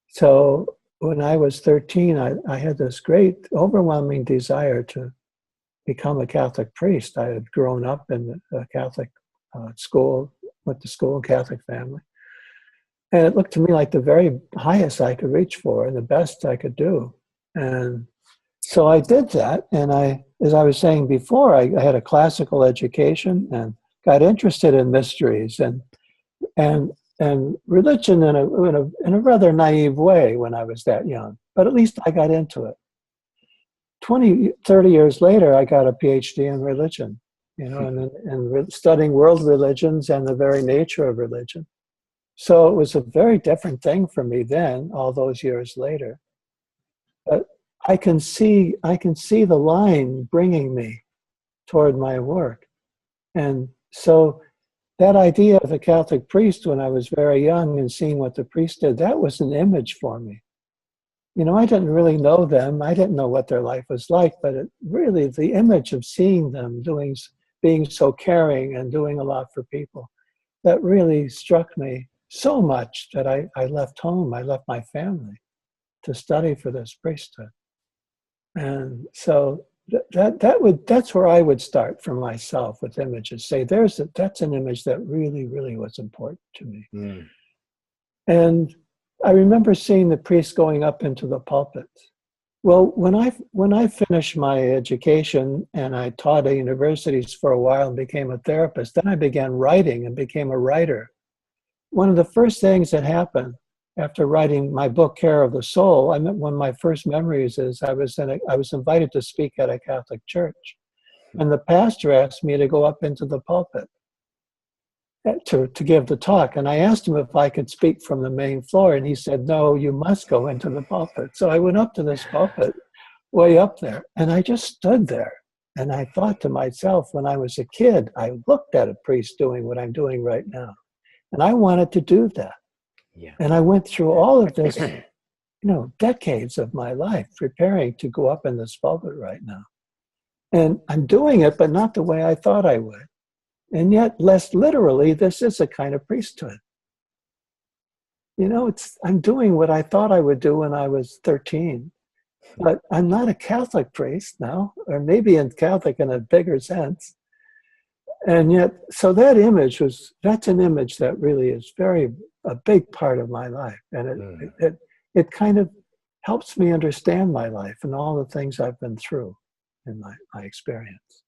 So when I was 13, I had this great, overwhelming desire to become a Catholic priest. I had grown up in a Catholic school, went to school in a Catholic family. And it looked to me like the very highest I could reach for and the best I could do. And so I did that. And as I was saying before, I had a classical education and got interested in mysteries and and religion in a rather naive way when I was that young. But at least I got into it. 20, 30 years later, I got a PhD in religion, and studying world religions and the very nature of religion. So it was a very different thing for me then, all those years later. But I can see the line bringing me toward my work. And so that idea of a Catholic priest when I was very young and seeing what the priest did, that was an image for me. I didn't really know them. I didn't know what their life was like, but really the image of seeing them being so caring and doing a lot for people, that really struck me so much that I left home. I left my family to study for this priesthood. And so that's where I would start for myself with images. Say, that's an image that really, really was important to me. Mm. And I remember seeing the priest going up into the pulpit. Well, when I finished my education and I taught at universities for a while and became a therapist, then I began writing and became a writer. One of the first things that happened after writing my book, Care of the Soul, one of my first memories is I was invited to speak at a Catholic church. And the pastor asked me to go up into the pulpit to give the talk. And I asked him if I could speak from the main floor. And he said, no, you must go into the pulpit. So I went up to this pulpit way up there. And I just stood there. And I thought to myself, when I was a kid, I looked at a priest doing what I'm doing right now. And I wanted to do that. Yeah. And I went through all of this, decades of my life preparing to go up in this pulpit right now. And I'm doing it, but not the way I thought I would. And yet, less literally, this is a kind of priesthood. I'm doing what I thought I would do when I was 13. But I'm not a Catholic priest now, or maybe in Catholic in a bigger sense. And yet, so that's an image that really is a big part of my life. And it kind of helps me understand my life and all the things I've been through in my experience.